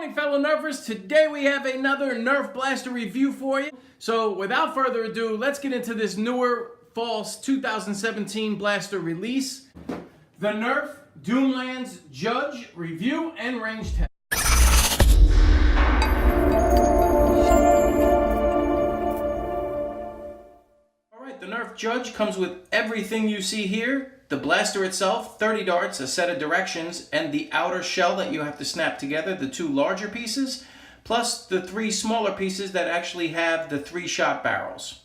Morning, fellow Nerfers. Today we have another Nerf Blaster review for you. So without further ado, let's get into this newer False 2017 Blaster release. The Nerf Doomlands Judge Review and Range Test. Alright, the Nerf Judge comes with everything you see here. The blaster itself, 30 darts, a set of directions, and the outer shell that you have to snap together, the two larger pieces, plus the three smaller pieces that actually have the 3-shot barrels.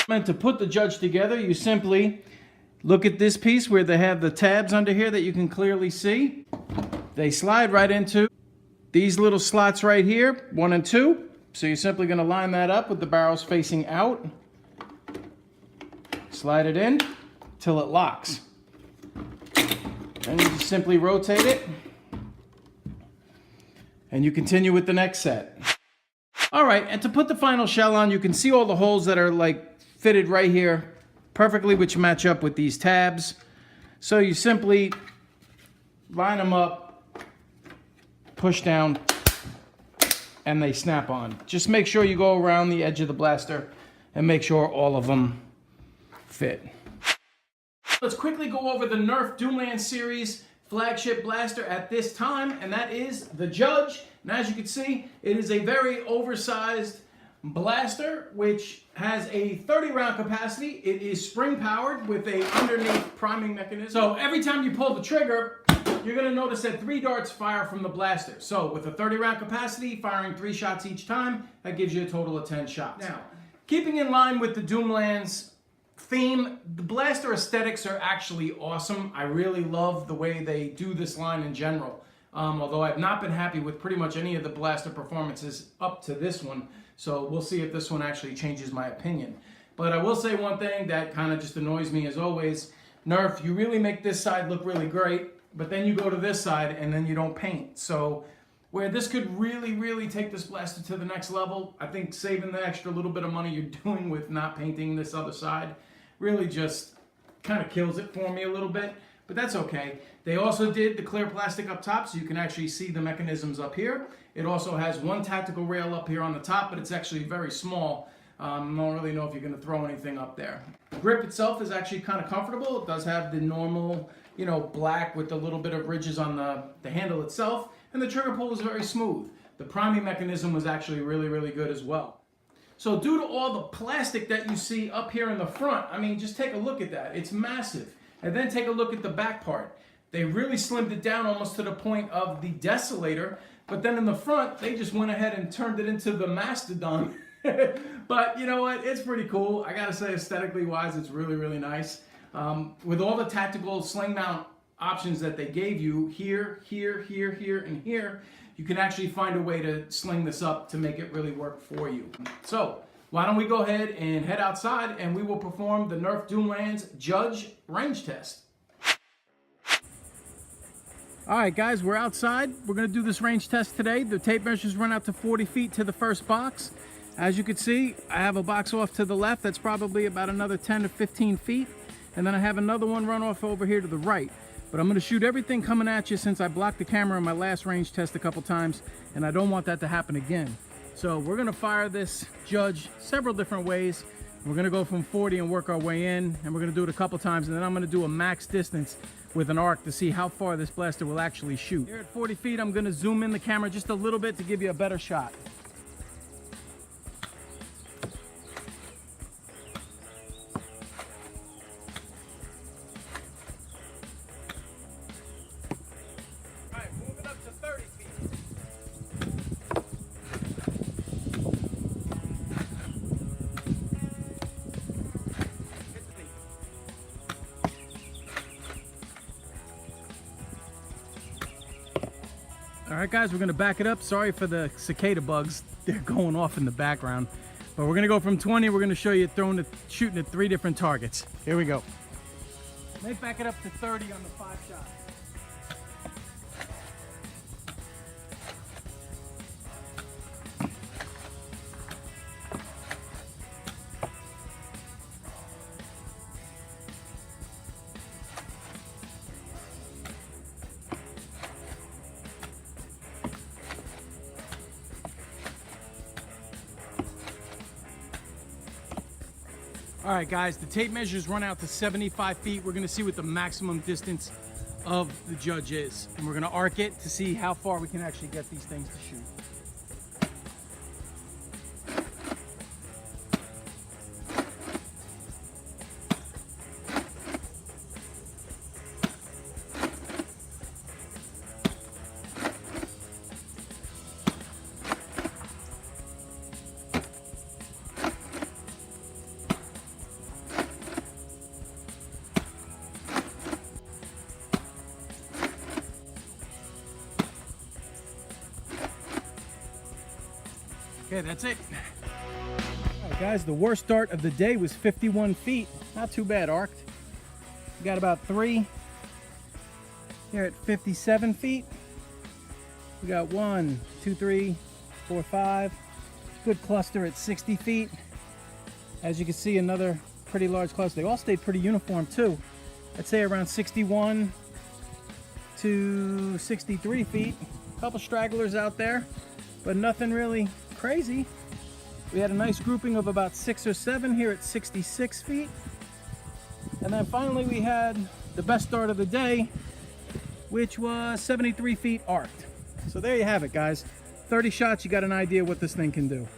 And to put the Judge together, you simply look at this piece where they have the tabs under here that you can clearly see. They slide right into these little slots right here, 1 and 2. So you're simply going to line that up with the barrels facing out. Slide it in till it locks. And you just simply rotate it. And you continue with the next set. Alright, and to put the final shell on, you can see all the holes that are like fitted right here perfectly, which match up with these tabs. So you simply line them up, push down, and they snap on. Just make sure you go around the edge of the blaster and make sure all of them fit. Let's quickly go over the Nerf Doomlands series flagship blaster at this time, and that is the Judge. And as you can see, it is a very oversized blaster which has a 30-round capacity. It is spring powered with a underneath priming mechanism. So every time you pull the trigger, you're going to notice that 3 darts fire from the blaster. So with a 30-round capacity, firing 3 shots each time, that gives you a total of 10 shots. Now, keeping in line with the Doomlands theme, the blaster aesthetics are actually awesome. I really love the way they do this line in general. Although I've not been happy with pretty much any of the blaster performances up to this one. So we'll see if this one actually changes my opinion. But I will say one thing that kind of just annoys me as always. Nerf, you really make this side look really great, but then you go to this side and then you don't paint. So where this could really take this blaster to the next level, I think saving the extra little bit of money you're doing with not painting this other side really just kind of kills it for me a little bit, but that's okay. They also did the clear plastic up top, so you can actually see the mechanisms up here. It also has one tactical rail up here on the top, but it's actually very small. I don't really know if you're going to throw anything up there. The grip itself is actually kind of comfortable. It does have the normal, black with a little bit of ridges on the handle itself, and the trigger pull is very smooth. The priming mechanism was actually really good as well. So due to all the plastic that you see up here in the front, I mean, just take a look at that. It's massive. And then take a look at the back part. They really slimmed it down almost to the point of the Desolator, but then in the front, they just went ahead and turned it into the Mastodon. But you know what? It's pretty cool. I gotta say, aesthetically wise, it's really nice. With all the tactical sling mount options that they gave you here, and here, you can actually find a way to sling this up to make it really work for you. So why don't we go ahead and head outside and we will perform the Nerf Doomlands Judge range test. Alright guys, we're outside. We're going to do this range test today. The tape measures run out to 40 feet to the first box. As you can see, I have a box off to the left that's probably about another 10 to 15 feet. And then I have another one run off over here to the right. But I'm going to shoot everything coming at you since I blocked the camera in my last range test a couple times, and I don't want that to happen again. So we're going to fire this Judge several different ways. We're going to go from 40 and work our way in, and we're going to do it a couple times, and then I'm going to do a max distance with an arc to see how far this blaster will actually shoot. Here at 40 feet, I'm going to zoom in the camera just a little bit to give you a better shot. Alright guys, we're going to back it up. Sorry for the cicada bugs. They're going off in the background. But we're going to go from 20. We're going to show you shooting at 3 different targets. Here we go. May back it up to 30 on the 5 shot. All right, guys, the tape measures run out to 75 feet. We're gonna see what the maximum distance of the Judge is. And we're gonna arc it to see how far we can actually get these things to shoot. Okay, that's it. All right, guys, the worst dart of the day was 51 feet. Not too bad arced. We got about 3 here at 57 feet. We got 1, 2, 3, 4, 5. Good cluster at 60 feet. As you can see, another pretty large cluster. They all stayed pretty uniform too. I'd say around 61 to 63 feet. A couple stragglers out there, but nothing really crazy. We had a nice grouping of about 6 or 7 here at 66 feet. And then finally we had the best dart of the day, which was 73 feet arced. So there you have it, guys. 30 shots, you got an idea what this thing can do.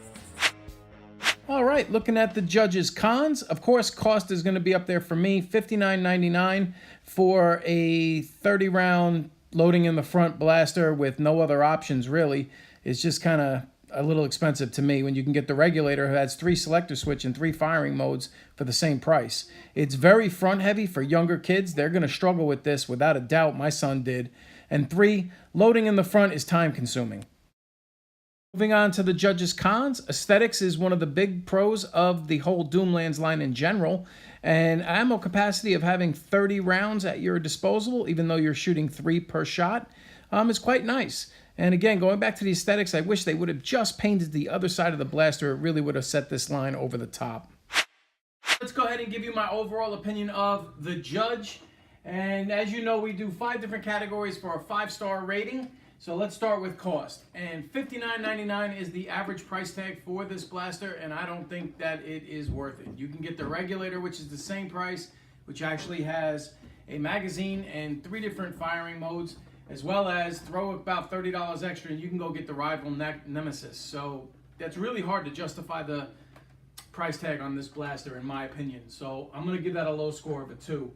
All right, looking at the Judge's cons, of course, cost is gonna be up there for me. $59.99 for a 30 round loading in the front blaster with no other options really. It's just kind of a little expensive to me when you can get the regulator who has 3 selector switch and 3 firing modes for the same price. It's very front heavy for younger kids. They're going to struggle with this without a doubt. My son did. And 3, loading in the front is time consuming. Moving on to the Judge's cons, aesthetics is one of the big pros of the whole Doomlands line in general. And ammo capacity of having 30 rounds at your disposal, even though you're shooting 3 per shot, is quite nice. And again, going back to the aesthetics, I wish they would have just painted the other side of the blaster. It really would have set this line over the top. Let's go ahead and give you my overall opinion of the Judge. And as you know, we do 5 different categories for a 5-star rating. So let's start with cost. And $59.99 is the average price tag for this blaster, and I don't think that it is worth it. You can get the regulator, which is the same price, which actually has a magazine and 3 different firing modes, as well as throw about $30 extra and you can go get the rival Nemesis. So that's really hard to justify the price tag on this blaster in my opinion. So I'm gonna give that a low score of a 2.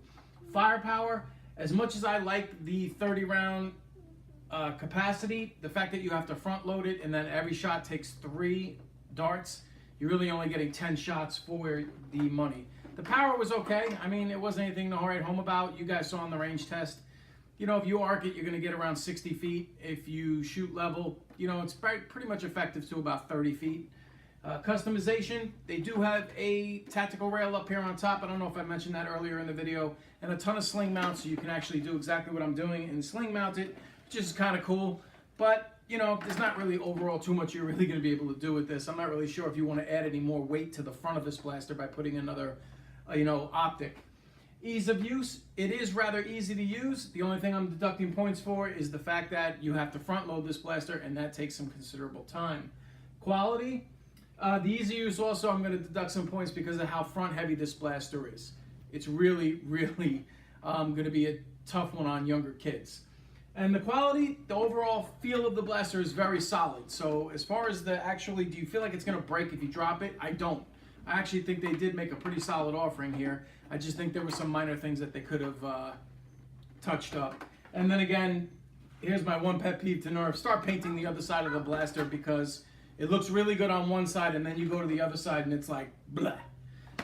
Firepower, as much as I like the 30 round capacity, the fact that you have to front load it and then every shot takes 3 darts, you're really only getting 10 shots for the money. The power was okay. I mean, it wasn't anything to write home about. You guys saw in the range test. You know, if you arc it, you're going to get around 60 feet. If you shoot level, you know, it's pretty much effective to about 30 feet. Customization, they do have a tactical rail up here on top. I don't know if I mentioned that earlier in the video. And a ton of sling mounts, so you can actually do exactly what I'm doing and sling mount it, which is kind of cool. But, you know, there's not really overall too much you're really going to be able to do with this. I'm not really sure if you want to add any more weight to the front of this blaster by putting another, you know, optic. Ease of use, it is rather easy to use. The only thing I'm deducting points for is the fact that you have to front load this blaster and that takes some considerable time. Quality, the easy use also I'm going to deduct some points because of how front heavy this blaster is. It's really, really going to be a tough one on younger kids. And the quality, the overall feel of the blaster is very solid. So as far as the actually, do you feel like it's going to break if you drop it? I don't. I actually think they did make a pretty solid offering here. I just think there were some minor things that they could have touched up. And then again, here's my one pet peeve to Nerf. Start painting the other side of the blaster because it looks really good on one side and then you go to the other side and it's like, blah.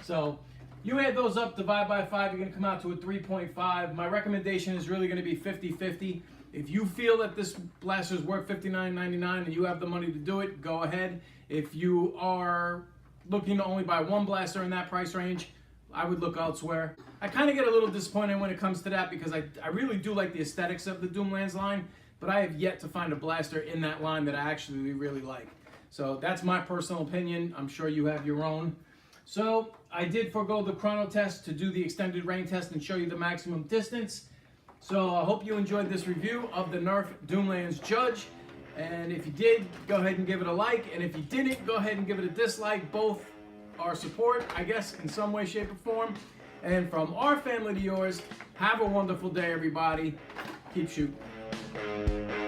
So you add those up, divide by 5, you're going to come out to a 3.5. My recommendation is really going to be 50-50. If you feel that this blaster is worth $59.99 and you have the money to do it, go ahead. If you are looking to only buy one blaster in that price range, I would look elsewhere. I kind of get a little disappointed when it comes to that because I really do like the aesthetics of the Doomlands line, but I have yet to find a blaster in that line that I actually really like. So that's my personal opinion. I'm sure you have your own. So I did forego the chrono test to do the extended range test and show you the maximum distance. So I hope you enjoyed this review of the Nerf Doomlands Judge. And if you did, go ahead and give it a like. And if you didn't, go ahead and give it a dislike. Both our support, I guess, in some way, shape, or form. And from our family to yours, have a wonderful day, everybody. Keep shooting.